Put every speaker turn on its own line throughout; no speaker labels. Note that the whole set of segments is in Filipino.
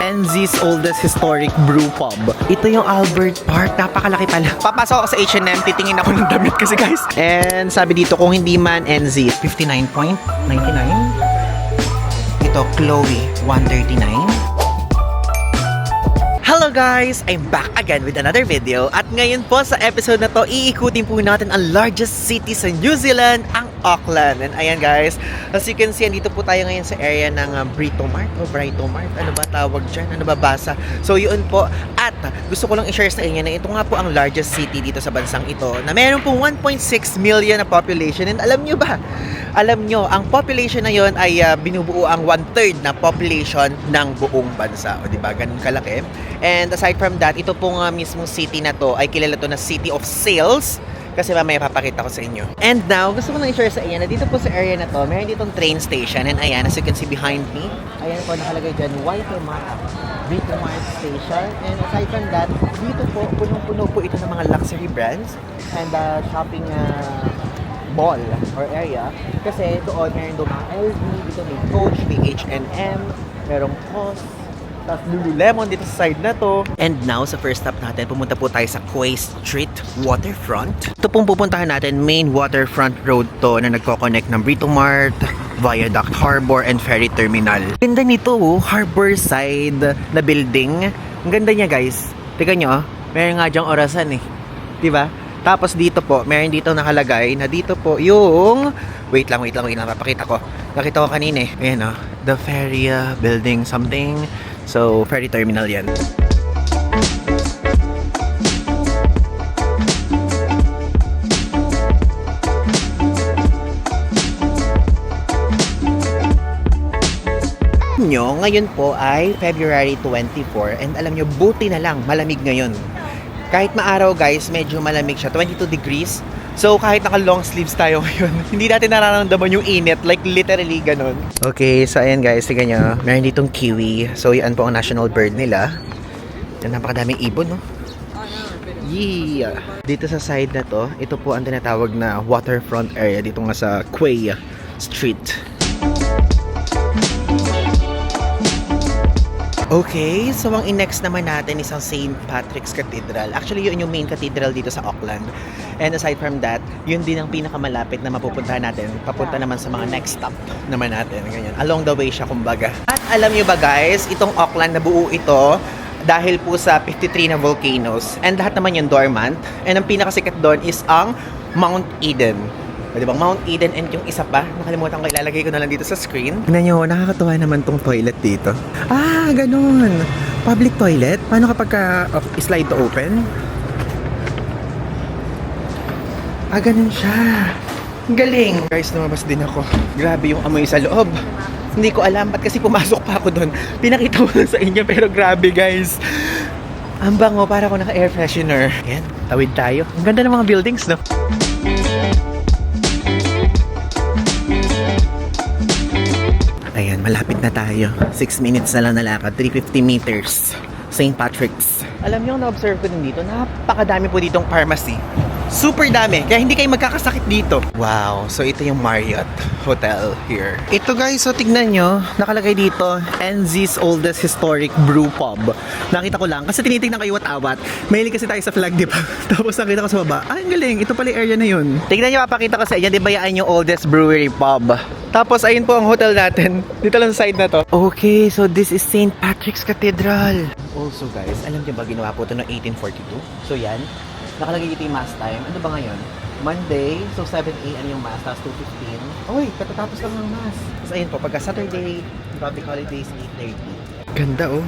NZ's oldest historic brew pub. Ito yung Albert Park. Napakalaki pala. Papasok ako sa H&M, titingin ako ng damit kasi guys. And sabi dito, kung hindi man NZ, 59.99. Ito, Chloe, 139. Hello guys! I'm back again with another video. At ngayon po sa episode na to, iikutin po natin ang largest city sa New Zealand, ang Auckland. And ayan guys, as you can see, andito po tayo ngayon sa area ng Britomart o Britomart. Ano ba tawag dyan? Ano ba basa? So yun po. At gusto ko lang i-share sa inyo na ito nga po ang largest city dito sa bansang ito na meron pong 1.6 million na population. And alam nyo ba? Alam nyo, ang population na yun ay binubuo ang 1/3 na population ng buong bansa. O diba? Ganun kalaki. And aside from that, ito pong mismong city na to ay kilala to na City of Sales. Kasi mamaya papakita ko sa inyo. And now, gusto ko lang i-share sa inyo na dito po sa area na to, meron ditong train station. And ayan, as you can see behind me, ayan po nakalagay dyan, Waitemata Britomart Station. And aside from that, dito po, punong-puno po ito ng mga luxury brands and shopping mall or area. Kasi doon, meron doon mga LV, dito may Coach, may H&M, merong COS, tapos Lululemon dito sa side na to. And now, sa first stop natin, pumunta po tayo sa Quay Street Waterfront. Ito pong pupuntahan natin, main waterfront road to na nagko-connect ng Britomart, Viaduct Harbor, and Ferry Terminal. Ganda nito, harbor side na building. Ang ganda niya guys. Tingnan nyo, meron nga dyang orasan eh. Diba? Tapos dito po, meron dito nakalagay na dito po yung... Wait lang, papakita ko. Nakita ko kanina eh. Ayan o, the ferry building something. So, ferry terminal yan. Ngayon po ay February 24 and alam nyo, buti na lang, malamig ngayon. Kahit maaraw guys, medyo malamig siya, 22 degrees. So kahit naka long sleeves tayo ngayon, hindi natin nararamdaman yung init, like literally ganun. Okay, so ayan guys, tignan nyo, meron ditong kiwi. So yan po ang national bird nila. Yan, napakadaming ibon, no? Yeah! Dito sa side na to, ito po ang tinatawag na waterfront area dito nga sa Quay Street. Okay, so ang next naman natin is ang St. Patrick's Cathedral. Actually, yun yung main cathedral dito sa Auckland. And aside from that, yun din ang pinakamalapit na mapupuntahan natin. Papunta naman sa mga next stop naman natin. Ganyan. Along the way siya, kumbaga. At alam nyo ba guys, itong Auckland, nabuo ito dahil po sa 53 na volcanoes. And lahat naman yung dormant. And ang pinakasikat doon is ang Mount Eden. Di ba? Mount Eden, and yung isa pa, nakalimutan ko, ilalagay ko na lang dito sa screen. Tignan nyo, nakakatuwa naman tong toilet dito. Ah, ganun. Public toilet? Paano kapag slide to open? Ah, ganun siya. Galing. Guys, lumabas din ako. Grabe yung amoy sa loob. Hindi ko alam, ba't kasi pumasok pa ako doon. Pinakita ko lang sa inyo, pero grabe guys. Ang bango, para ako naka-air freshener. Yan, tawid tayo. Ang ganda ng mga buildings, no? Ayan, malapit na tayo. 6 minutes na lang nalakad. 350 meters. St. Patrick's. Alam niyo, na-observe ko din dito, napakadami po ditong pharmacy. Super dami. Kaya hindi kayo magkakasakit dito. Wow. So, ito yung Marriott Hotel here. Ito guys, so tignan nyo. Nakalagay dito, NZ's oldest historic brew pub. Nakita ko lang. Kasi tinitignan kayo wat-awat. Mahilig kasi tayo sa flag, di ba? Tapos nakita ko sa baba. Ay, ang galing. Ito pala yung area na yun. Tignan nyo, papakita ko sa inyo. Di ba yan yung oldest brewery pub? Tapos, ayun po ang hotel natin. Dito lang sa side na to. Okay, so this is St. Patrick's Cathedral. Also guys, alam nyo ba, ginawa po ito noong 1842? So yan, nakalagay dito yung mass time. Ano ba ngayon? Monday, so 7 a.m. yung mass, tapos 2:15. Uy, katatapos lang ng mass. Tapos ayun po, pagka Saturday, public holidays, 8:30. Ganda oh.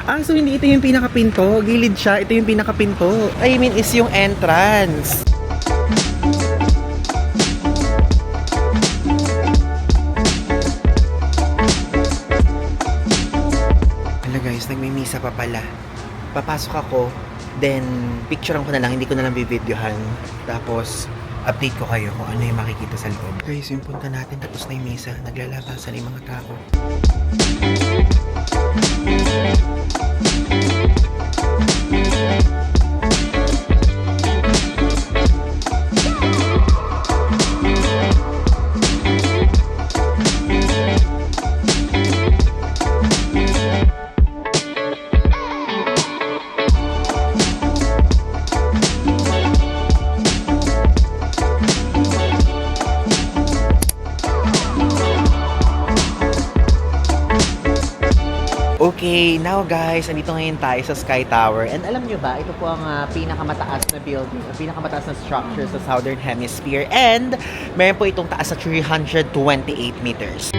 Ah, so hindi ito yung pinakapinto. Gilid siya, ito yung pinakapinto. I mean, is yung entrance. Nagmimisa pa pala. Papasok ako, then picturean ko na lang, hindi ko na lang bibidyohan. Tapos update ko kayo kung ano yung makikita sa loob. Guys, yung punta natin, tapos na yung misa. Naglalabasan yung mga tao. Okay, now guys, andito ngayon tayo sa Sky Tower. And alam nyo ba, ito po ang pinakamataas na building, pinakamataas na structure sa Southern Hemisphere. And meron po itong taas sa 328 meters.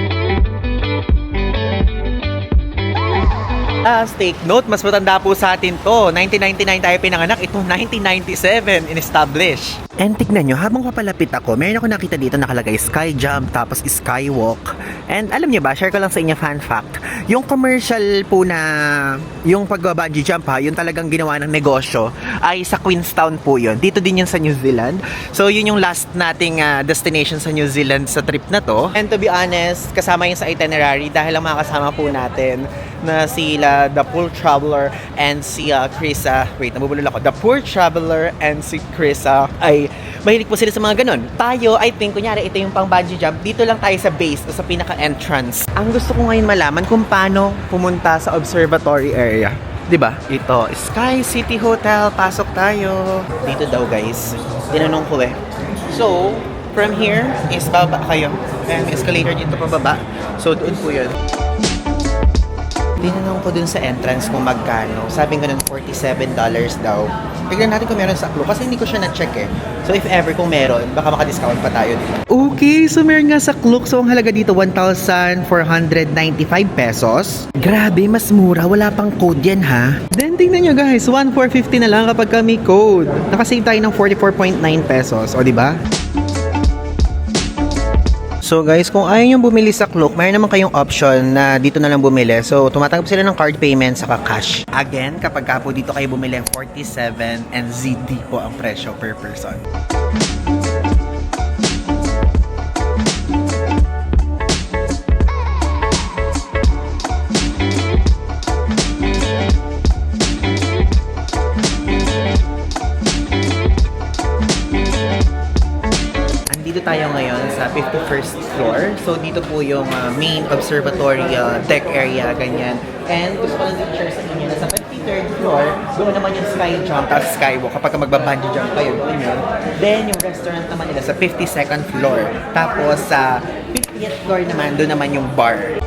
Take note, mas matanda po sa atin to. 1999 tayo pinanganak, ito 1997 in-establish. And tignan nyo, habang papalapit ako, meron ako nakita dito nakalagay Sky Jump, tapos Skywalk. And alam nyo ba, share ko lang sa inyo fun fact, yung commercial po na, yung pag-bungee jump ha, yung talagang ginawa ng negosyo, ay sa Queenstown po yun. Dito din yun sa New Zealand. So yun yung last nating destination sa New Zealand sa trip na to. And to be honest, kasama yun sa itinerary dahil ang mga kasama po natin na sila The Poor Traveler and si Krisa. Wait, nabubulol ako. The Poor Traveler and si Krisa ay mahilig po sila sa mga ganun. Tayo, I think, kunyari, ito yung pang bungee jump. Dito lang tayo sa base o sa pinaka-entrance. Ang gusto ko ngayon malaman kung paano pumunta sa observatory area. 'Di ba? Ito, Sky City Hotel. Pasok tayo. Dito daw, guys. Tinanong ko eh. So, from here is baba kayo. And escalator dito pababa. So, doon po yun. Tinanong ko dun sa entrance kung magkano. Sabi nga nun, $47 daw. Tignan natin kung meron sa Klook kasi hindi ko siya na-check eh. So if ever kung meron, baka maka-discount pa tayo dito. Okay, so meron nga sa Klook. So ang halaga dito, 1,495 pesos. Grabe, mas mura. Wala pang code yan ha. Then tingnan nyo guys, 1,450 na lang kapag may code. Nakasave tayo ng 44.9 pesos. O diba? So guys, kung ayaw nyo bumili sa Klook, mayroon naman kayong option na dito na lang bumili. So tumatanggap sila ng card payment saka cash. Again, kapag ka po dito kayo bumili, 47 and ZD po ang presyo per person. Dito tayo ngayon sa 51st floor. So, dito po yung main observatory deck area, ganyan. And gusto ko lang i-share sa inyo na sa 53rd floor, doon naman yung Sky Jump at Skywalk kapag mag-bungee jump kayo, doon yun. Then, yung restaurant naman nila sa 52nd floor. Tapos, sa 50th floor naman, doon naman yung bar.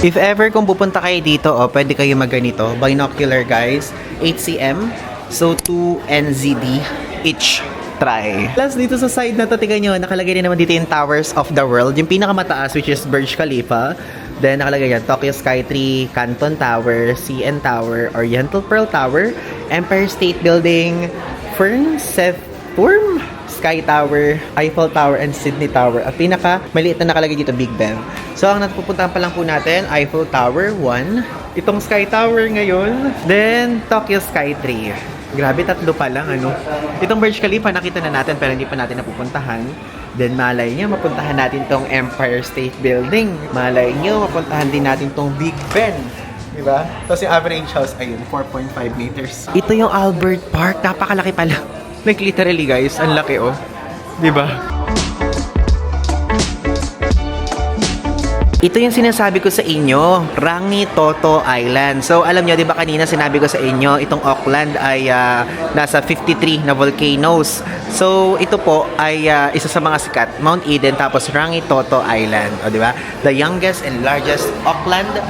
If ever kung pupunta kayo dito, pwede kayo magganito. Binocular guys, 8cm. So 2 NZD each. Try. Plus dito sa side na to, tingnan nyo, nakalagay din naman dito yung Towers of the World. Yung pinakamataas, which is Burj Khalifa. Then nakalagay yan, Tokyo Sky Tree, Canton Tower, CN Tower, Oriental Pearl Tower, Empire State Building, Fernsehturm, Sky Tower, Eiffel Tower, and Sydney Tower. At pinaka maliit na nakalagay dito, Big Ben. So ang napupuntahan pa lang po natin, Eiffel Tower 1, itong Sky Tower ngayon, then Tokyo Sky Tree. Grabe, tatlo pa lang, ano. Itong Burj Khalifa nakita na natin pero hindi pa natin napupuntahan. Then malay nyo, mapuntahan natin tong Empire State Building. Malay nyo, mapuntahan din natin tong Big Ben. Diba? Tapos yung average house, ayun, 4.5 meters. Ito yung Albert Park, napakalaki pala. Like literally guys, ang laki oh. 'Di ba? Ito yung sinasabi ko sa inyo, Rangi Toto Island. So alam nyo, 'di ba kanina sinabi ko sa inyo, itong Auckland ay nasa 53 na volcanoes. So ito po ay isa sa mga sikat, Mount Eden tapos Rangi Toto Island, o 'di ba? The youngest and largest Auckland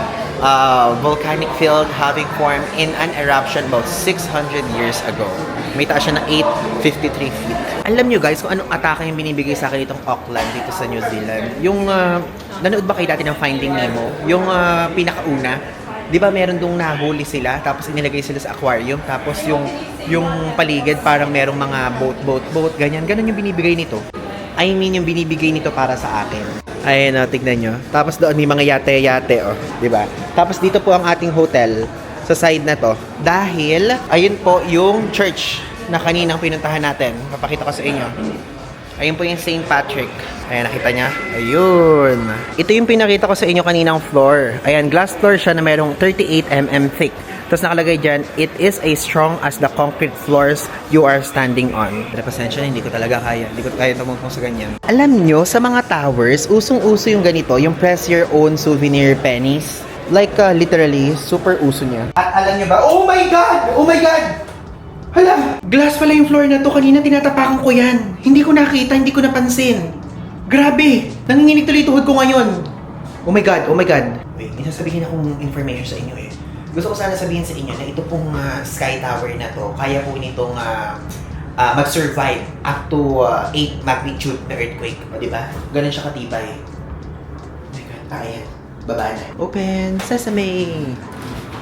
volcanic field having formed in an eruption about 600 years ago. May taas siya na 853 feet. Alam nyo guys kung anong atake yung binibigay sa akin itong Auckland dito sa New Zealand. Yung, nanood ba kayo dati ng Finding Nemo? Yung pinakauna, di ba meron dong nahuli sila, tapos inilagay sila sa aquarium, tapos yung paligid parang merong mga boat, ganyan. Ganon yung binibigay nito. I mean, yung binibigay nito para sa akin. Ayun, tignan nyo. Tapos doon may mga yate-yate, oh. Diba? Tapos dito po ang ating hotel sa side na to. Dahil, ayun po yung church na kaninang pinuntahan natin. Papakita ko sa inyo. Ayun po yung St. Patrick. Ayan, nakita niya? Ayun. Ito yung pinakita ko sa inyo kaninang floor. Ayan, glass floor siya na merong 38 mm thick. Tapos nakalagay dyan, it is as strong as the concrete floors you are standing on. Pasensya na, hindi ko talaga kaya. Hindi ko kaya tumungkong sa ganyan. Alam nyo, sa mga towers, usong-uso yung ganito, yung press your own souvenir pennies. Like, literally, super uso niya. At alam nyo ba, oh my God! Oh my God! Hala, glass pala yung floor na to. Kanina tinatapakan ko yan. Hindi ko nakita, hindi ko napansin. Grabe, nanginginig tuloy tuhod ko ngayon. Oh my God, oh my God. Wait, isasabihin akong information sa inyo eh. Gusto ko sana sabihin sa inyo na ito pong Sky Tower na to, kaya po nitong mag-survive up to 8 magnitude na earthquake. O, diba? Ganun siya katibay. Oh my God, ayan. Baba na. Open, sesame!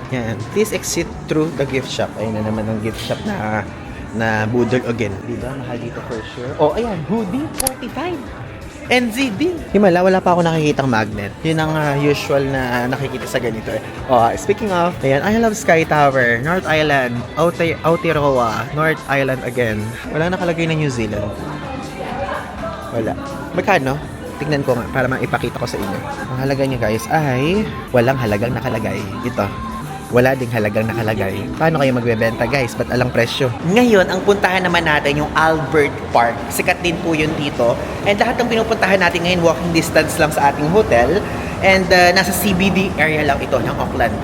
Yan. Please exit through the gift shop. Ayun na naman ang gift shop na budol again. Diba? Mahal dito for sure. Oh, ayan. Hoodie, 45. NZD. Himala, wala pa ako nakikitang magnet. Yun ang usual na nakikita sa ganito eh. Oh, speaking of, ayan, I love Sky Tower, North Island, Aotearoa, North Island again. Wala nakalagay na New Zealand. Wala. Magkano? Tignan ko nga para maipakita ko sa inyo. Ang halaga niya guys ay walang halagang nakalagay. Ito. Wala ding halagang nakalagay. Paano kayo magbebenta guys? Ba't alang presyo? Ngayon, ang puntahan naman natin yung Albert Park. Sikat din po yun dito. And lahat ng pinupuntahan natin ngayon, walking distance lang sa ating hotel. And nasa CBD area lang ito ng Auckland.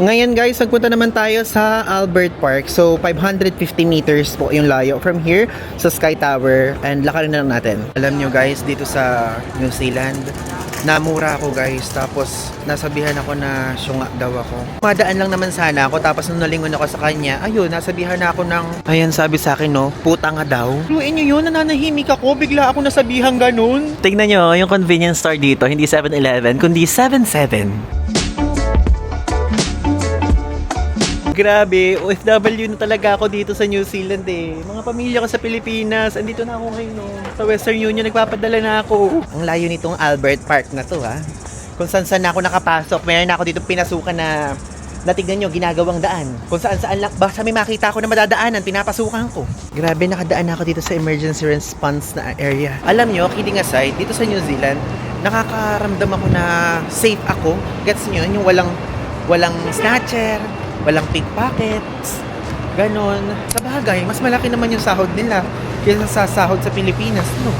Ngayon guys, nagpunta naman tayo sa Albert Park. So, 550 meters po yung layo from here sa Sky Tower. And lakarin na lang natin. Alam nyo guys, dito sa New Zealand, namura ako guys. Tapos, nasabihan ako na syunga daw ako. Madaan lang naman sana ako. Tapos, nung nalingon ako sa kanya, ayun, nasabihan na ako ng, ayan, sabi sa akin, no, puta nga daw. Luin nyo yun, nananahimik ako. Bigla ako nasabihan ganun. Tingnan nyo, yung convenience store dito, hindi 7-Eleven, kundi 7-7. Grabe, OFW na talaga ako dito sa New Zealand eh. Mga pamilya ko sa Pilipinas, andito na ako ngayon no. Sa Western Union, nagpapadala na ako. Ang layo nitong Albert Park na to ha. Kung saan na ako nakapasok, mayroon na ako dito pinasukan na tignan nyo, ginagawang daan. Kung saan lang, basta may makita ako na madadaanan, pinapasukan ko. Grabe, nakadaan ako dito sa emergency response na area. Alam nyo, kidding aside, dito sa New Zealand, nakakaramdam ako na safe ako. Gets nyo, yung walang snatcher, walang pickpockets, ganon. Sa bagay, mas malaki naman yung sahod nila kaysa sa sahod sa Pilipinas, no?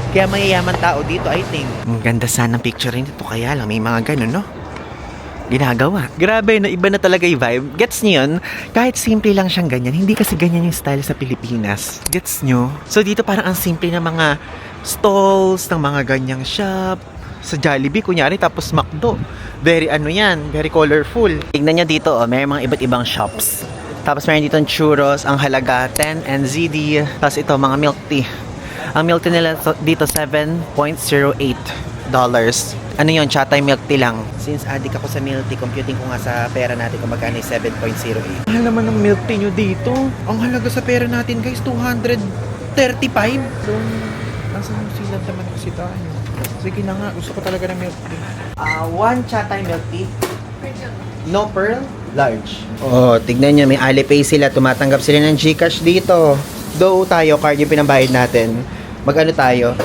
Kaya mayayaman tao dito, I think. Ang ganda sana ng picture nito, kaya lang may mga ganon, no? Ginagawa. Grabe, no? Iba na talaga yung vibe. Gets nyo yun? Kahit simple lang siyang ganyan, hindi kasi ganyan yung style sa Pilipinas. Gets nyo? So dito parang ang simple na mga stalls, ng mga ganyang shop. Sa Jollibee, kunyari, tapos McDo. Very ano yan, very colorful. Tignan nyo dito, oh, may mga iba't ibang shops. Tapos meron dito churros, ang halaga 10 NZD. Tapos ito, mga milk tea. Ang milk tea nila dito, $7.08. Ano yun, chatay milk tea lang. Since addict ako sa milk tea, computing ko nga sa pera natin kung magkano 7.08. Mahal naman ng milk tea nyo dito. Ang halaga sa pera natin, guys, $235. So, nasa New Zealand naman kasi tayo. Sige na nga, gusto ko talaga ng milk tea. One chatay milk tea. No pearl? Large. Oh, tignan nyo, may Alipay sila. Tumatanggap sila ng GCash dito. Though tayo, card yung pinabayad natin. Mag-ano tayo?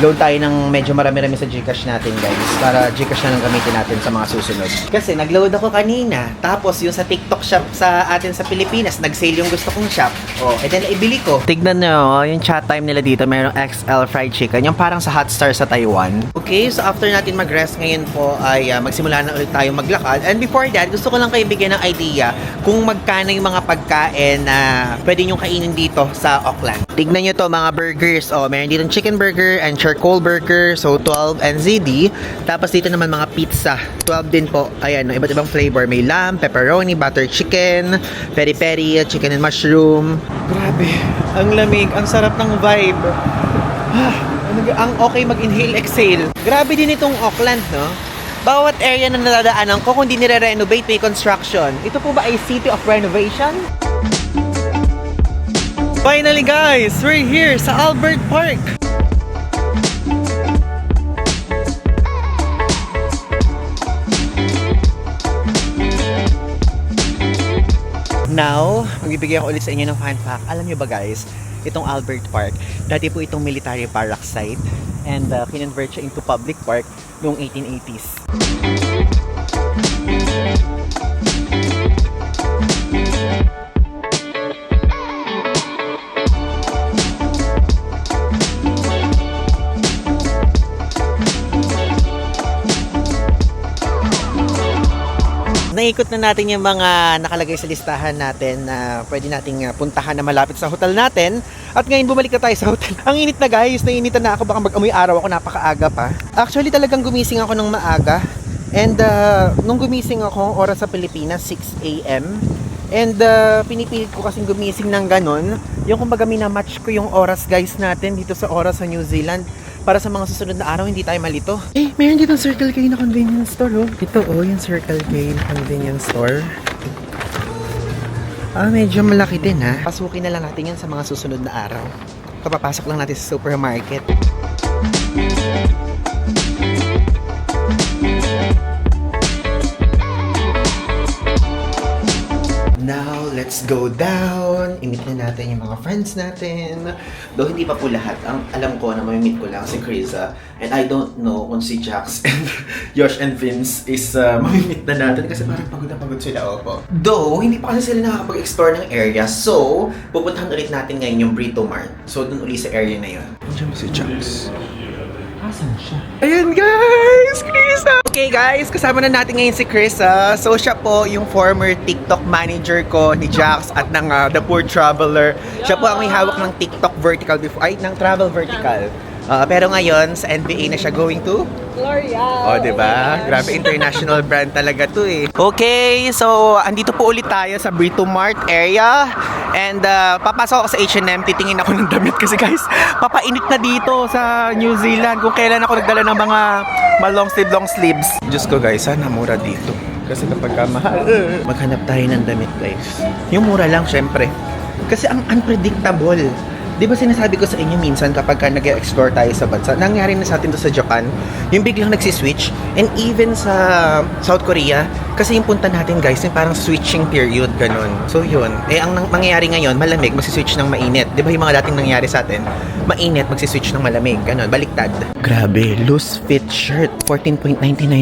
Load tayo ng medyo marami-rami sa GCash natin, guys. Para GCash na lang gamitin natin sa mga susunod. Kasi nag-load ako kanina. Tapos yung sa TikTok shop sa atin sa Pilipinas, nag-sale yung gusto kong shop. Oh, and then ibili ko. Tignan nyo, yung chat time nila dito, mayroong XL fried chicken. Yung parang sa Hotstar sa Taiwan. Okay, so after natin mag-rest ngayon po, ay magsimula na ulit tayo maglakad. And before that, gusto ko lang kayo bigyan ng idea kung magkano yung mga pagkain na pwede nyo kainin dito sa Auckland. Tignan nyo to, mga burgers. Oh, meron dito chicken burger and charcoal burger, so 12 NZD. Tapos dito naman mga pizza, 12 din po. Ayan, no, iba't ibang flavor. May lamb, pepperoni, butter chicken, peri-peri, chicken and mushroom. Grabe, ang lamig, ang sarap ng vibe. Ang okay mag-inhale, exhale. Grabe din itong Auckland, no? Bawat area na nadadaanan ko, kung di nire-renovate, may construction. Ito po ba ay city of renovation? Finally guys, we're here sa Albert Park. Now, magbibigay ako ulit sa inyo ng fun fact. Alam nyo ba guys, itong Albert Park, dati po itong military barrack site and kinonvert siya into public park noong 1880s. naikot na natin yung mga nakalagay sa listahan natin na pwede nating puntahan na malapit sa hotel natin. At ngayon bumalik na tayo sa hotel. Ang init na guys, nainitan na ako, baka mag-amoy araw ako, napakaaga pa. Actually talagang gumising ako ng maaga. And nung gumising ako, oras sa Pilipinas, 6 AM. And pinipilit ko kasing gumising ng ganon. Yung kumbaga minamatch ko yung oras guys natin dito sa oras sa New Zealand. Para sa mga susunod na araw, hindi tayo malito. Eh, meron dito Circle K na convenience store, oh. Ito, oh, yung Circle K na convenience store. Medyo malaki din, ha. Pasukin na lang natin yan sa mga susunod na araw. Kapapasok lang natin sa supermarket. Now, let's go down. I-meet na natin yung mga friends natin. Though hindi pa po lahat. Ang alam ko na may-meet ko lang si Krisa. And I don't know kung si Jax and Josh and Vince is may-meet na natin kasi parang pagod na pagod sila. Opo. Though, hindi pa kasi sila nakakapag-explore ng area. So, pupuntahan ulit natin ngayon yung Brito Mart. So, dun ulit sa area na yun. Andiyan ba si Jax? Asan siya? Ayan guys! Krisa! Okay guys, kasama na natin ngayon si Krisa. So siya po yung former TikTok manager ko ni Jax at ng The Poor Traveler. Siya po ang may hawak ng TikTok vertical before, ay ng travel vertical. Pero ngayon sa NBA na siya going to
L'Oreal.
Oh, diba? Grabe, international brand talaga to eh. Okay, so andito po ulit tayo sa Brito Mart area. And papasok ako sa H&M, titingin ako ng damit kasi guys, papainit na dito sa New Zealand kung kailan ako nagdala ng mga long sleeves. Diyos ko guys, sana mura dito. Kasi kapag mahal, maghanap tayo ng damit guys. Yung mura lang syempre. Kasi ang unpredictable. Di ba sinasabi ko sa inyo minsan kapag nag-explore tayo sa bansa, nangyari na sa atin to sa Japan, yung biglang nagsiswitch, and even sa South Korea, kasi yung punta natin guys, yung parang switching period, ganun. So yun, ang mangyayari ngayon, malamig, magsiswitch ng mainit. Di ba yung mga dating nangyari sa atin, mainit, magsiswitch ng malamig, ganun, baliktad. Grabe, loose fit shirt, $14.99.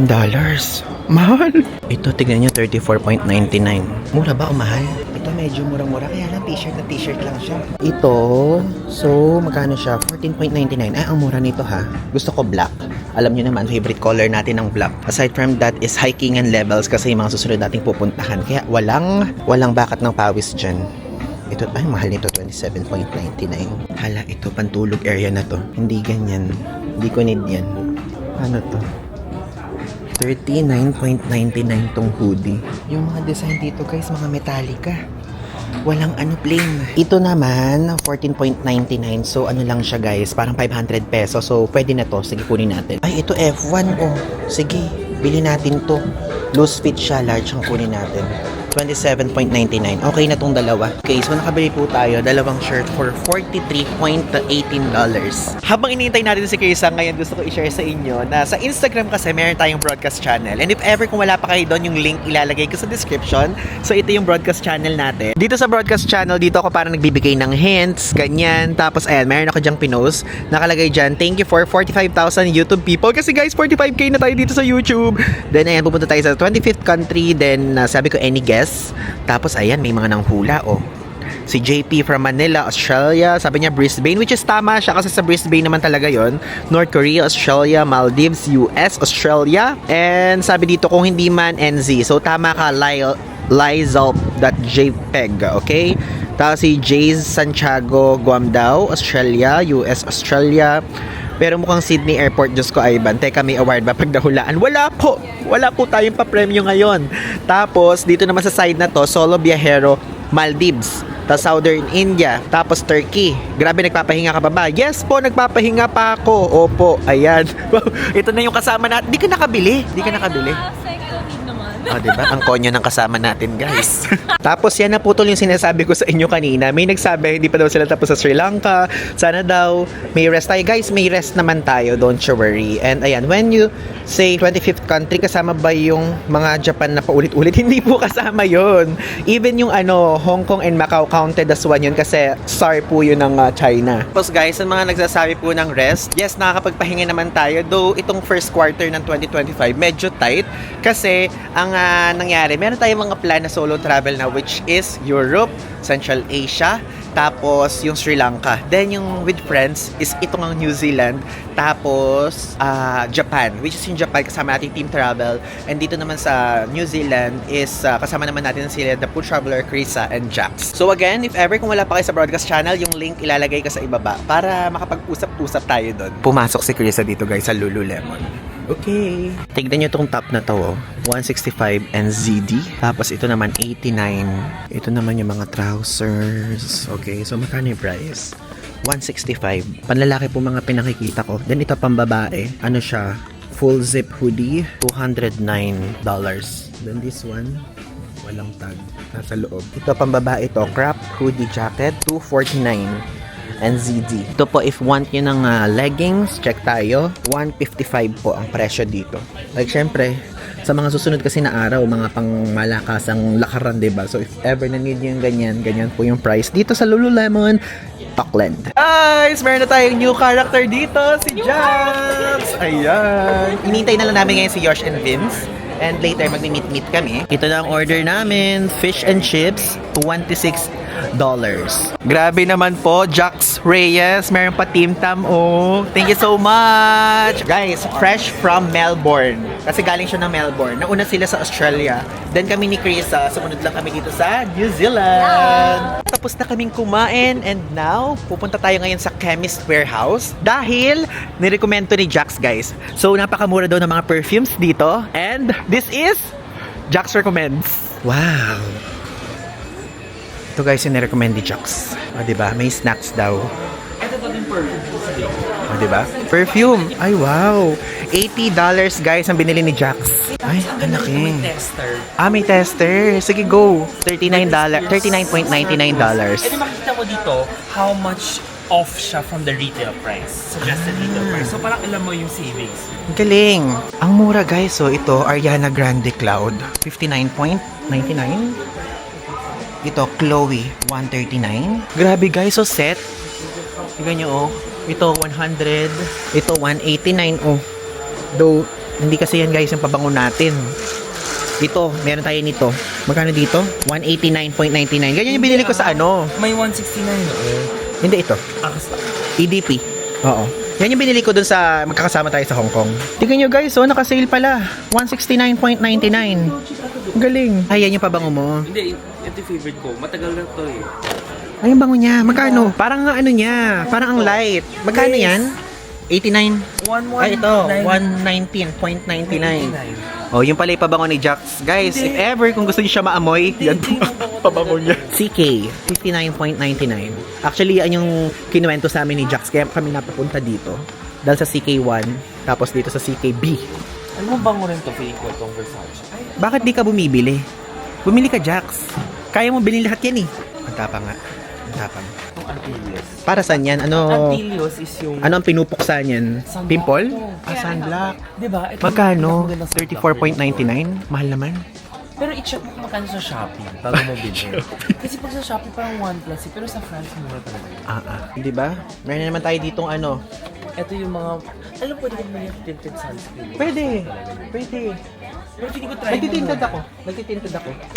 Mahal! Ito, tignan nyo, $34.99. Mura ba o mahal? Ito medyo mura-mura, kaya lang t-shirt lang siya. Ito, so magkano siya? $14.99. Ang mura nito ha. Gusto ko black. Alam nyo naman, favorite color natin ang black. Aside from that is hiking and levels kasi yung mga susunod nating pupuntahan. Kaya walang bakat ng pawis dyan. Ito, mahal nito, $27.99. Hala, ito, pantulog area na to. Hindi ganyan. Hindi ko need yan. Ano to? $39.99 tong hoodie. Yung mga design dito guys, mga Metallica. Walang plain. Ito naman, $14.99. So ano lang siya guys, parang 500 pesos. So pwede na to. Sige, kunin natin. Ay, ito F1 oh. Sige, bili natin to. Loose fit siya, large ang kunin natin. $27.99. Okay na tong dalawa. Okay, so nakabili po tayo dalawang shirt for $43.18. Habang iniintay natin si Krisa, ngayon gusto ko i-share sa inyo na sa Instagram kasi meron tayong broadcast channel. And if ever kung wala pa kayo doon, yung link ilalagay ko sa description. So ito yung broadcast channel natin. Dito sa broadcast channel, dito ako parang nagbibigay ng hints, ganyan. Tapos ayan, meron ako dyang pinost. Nakalagay dyan, thank you for 45,000 YouTube people. Kasi guys, 45k na tayo dito sa YouTube. Then ayan, pupunta tayo sa 25th country. Then sabi ko, any guess? Tapos ayan, may mga nanghula oh. Si JP from Manila, Australia. Sabi niya Brisbane, which is tama siya kasi sa Brisbane naman talaga yon. North Korea, Australia, Maldives, US, Australia. And sabi dito kung hindi man NZ. So tama ka, Lizalp.jpg, okay? Tapos si Jays Santiago, Guangdao, Australia, US, Australia. Pero mukhang Sydney Airport, Diyos ko Ivan. Teka, may award ba pag nahulaan? Wala po! Wala po tayong pa-premyo ngayon. Tapos, dito naman sa side na to, Solo Viajero, Maldives. Tapos Southern India. Tapos Turkey. Grabe, nagpapahinga ka pa ba? Yes po, nagpapahinga pa ako. Opo, ayan. Ito na yung kasama natin. Di ka nakabili. Di ka nakabili. Diba? Ang konyo ng kasama natin, guys. Tapos yan na putol yung sinasabi ko sa inyo kanina. May nagsabi, hindi pa daw sila tapos sa Sri Lanka. Sana daw may rest tayo. Guys, may rest naman tayo. Don't you worry. And ayan, when you say 25th country, kasama ba yung mga Japan na paulit-ulit? Hindi po kasama yon. Even yung Hong Kong and Macau counted as one yun kasi SAR po yun ng China. Tapos guys, ang mga nagsasabi po ng rest, yes, nakakapagpahinga naman tayo. Though itong first quarter ng 2025, medyo tight. Kasi ang nangyari, meron tayong mga plan na solo travel na which is Europe, Central Asia, tapos yung Sri Lanka. Then yung with friends is itong ang New Zealand, tapos Japan, which is yung Japan kasama natin team travel. And dito naman sa New Zealand is kasama naman natin sila the Food Traveler, Krisa, and Jax. So again, if ever kung wala pa kayo sa broadcast channel, yung link ilalagay ko sa ibaba para makapag-usap-usap tayo doon. Pumasok si Krisa dito guys sa Lululemon. Okay. Tignan nyo itong top na to, oh. 165 and ZD. Tapos ito naman 89. Ito naman yung mga trousers. Okay, so magkano yung price? 165. Panlalaki po mga pinakikita ko. Then ito pambabae. Ano siya? Full zip hoodie. $209. Then this one, walang tag. Nasa loob. Ito pambabae to. Crop hoodie jacket. $249. And ZD. Ito po, if want nyo ng leggings, check tayo. $155 po ang presyo dito. Like, syempre, sa mga susunod kasi na araw, mga pang malakasang lakaran, diba? So, if ever na need nyo yung ganyan po yung price. Dito sa Lululemon, Auckland. Guys, meron na tayong new character dito, si Jax! Ayan! Inintay na lang namin ngayon si Yosh and Vince. And later, magmi-meet-meet kami. Ito na ang order namin. Fish and chips, $26. Grabe naman po, Jax Reyes. Meron pa Team Tam, oh. Thank you so much. Guys, fresh from Melbourne. Kasi galing siya ng Melbourne. Nauna sila sa Australia. Then kami ni Krisa, sumunod lang kami dito sa New Zealand. Tapos na kaming kumain. And now, pupunta tayo ngayon sa Chemist Warehouse. Dahil, nirecommend to ni Jax, guys. So, napakamura daw ng mga perfumes dito. And this is Jax Recommends. Wow. Ito guys yung nirecommend ni Jax. O diba? May snacks daw.
Ito to din perfume.
O diba? Perfume. Ay wow. $80 guys ang binili ni Jax. Ay, ang laki.
May tester.
May tester. Sige, go. $39.99.
And makikita mo dito how much off siya from the retail price. Suggested retail price. So parang alam mo yung savings.
Ang galing. Ang mura guys. So ito, Ariana Grande Cloud. $59.99. Ito, Chloe, $139. Grabe guys, so set. Tignan nyo, oh. Ito, $100. Ito, $189, oh. Though, hindi kasi yan guys yung pabango natin. Ito, meron tayo nito. Magkano dito? $189.99. Ganyan yung binili ko sa ano.
May 169
Hindi ito. EDP. Oo. Yan yung binili ko dun sa magkakasama tayo sa Hong Kong. Tignan nyo guys, oh, naka-sale pala. $169.99. Ang galing. Ay, yan yung pabango mo.
Hindi, ito yung favorite ko. Matagal na to eh.
Ay, yung bango niya. Magkano? Parang ano niya. Parang ang light. Magkano yan? 89? Ay, ito. 119.99. Oh, yung pala yung pabango ni Jax. Guys, if ever kung gusto niyo siya maamoy, yan po pabango niya. CK, $59.99. Actually, yan yung kinuwento sa amin ni Jax. Kaya kami napapunta dito. Dahil sa CK1, tapos dito sa CKB.
Ano mo bango rin to feeling ko itong Versace?
Bakit di ka bumibili? Bumili ka, Jax. Kaya mo bilhin lahat yan eh. Ang tapang nga. Ang tapang.
Itong Antilios.
Para saan yan? Ano?
Antilios is yung...
Ano ang pinupuksa niyan?
Sunblock
Pimple?
to.
Sunblock.
Diba? Ito
Magkano?
yung magandang sunblock.
$34.99? Mahal naman.
Pero i-check mo kung magkano sa Shopee bago mo bilhin. Kasi pag sa Shopee parang OnePlus eh, pero sa France mura talaga.
Di ba? Meron naman tayo ditong ano.
Ito yung mga... Alam, pwede ko naman yung tinted sunscreen.
Pwede.
Pero hindi ko try
Nagtitintad ako.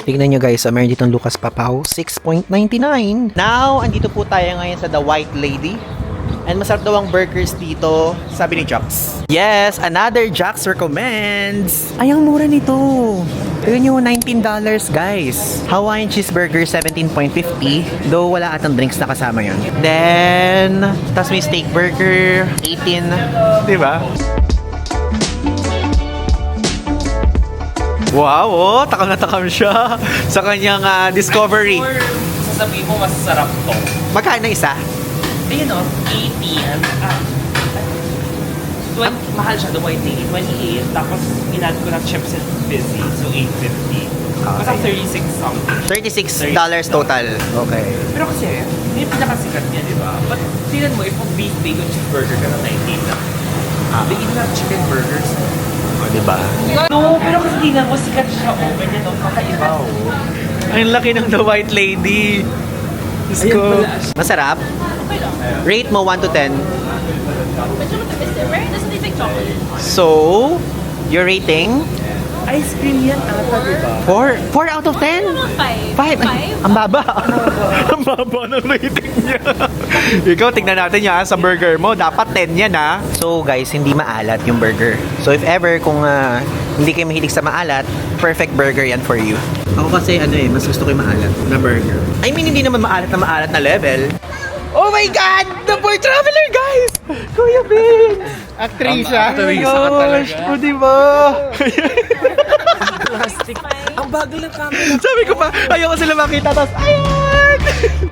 Tignan nyo guys, meron ditong Lucas Papaw, $6.99. Now, andito po tayo ngayon sa The White Lady. And masarap daw ang burgers dito, sabi ni Jax. Yes, another Jax recommends. Ay, ang mura nito. Tignan nyo, $19 guys. Hawaiian cheeseburger, $17.50. Though wala atang drinks na kasama yun. Then, tas may steak burger, $18. Diba? Wow, oh, takam na takam siya sa kanyang discovery.
Or sasabihin mo masasarap to.
Magkano isa?
Ayun o, 18. Mahal siya, the white lady, 28. Tapos, inad ko ng chips and busy, so $8.50. Basta 36 something.
$36 total. Okay.
Pero kasi, yung pinakasikat niya, di ba? But, tingnan mo, if beef bacon cheeseburger ka na 19 na. They even have chicken burgers.
Diba?
No, pero kasi tingnan mo, sikat siya, oh. Ganyan, oh, kakaiba, oh.
Ang laki ng The White Lady. Diyos
Ayan
ko.
pala.
Masarap?
Okay lang.
Rate mo 1 to 10.
Medyo matamis din. Very doesn't taste like chocolate.
So, your rating?
Ice cream yan ata, di ba?
4 out of 10?
5.
5? Ang baba.
Ang baba ng rating niya. Ikaw, tignan natin yan sa burger mo. Dapat 10 yan, ha?
So guys, hindi maalat yung burger. So if ever kung hindi kayo mahilig sa maalat, perfect burger yan for you. Ako kasi mas gusto ko yung maalat na burger. I mean, hindi naman maalat na level. Oh my God! The Poor Traveler, guys! Kuya Bing!
Aktrisa.
Oh my gosh! O, diba?
Plastic. Ang bagal ng camera.
Sabi ko pa, ayoko sila makita. Tapos, ayan!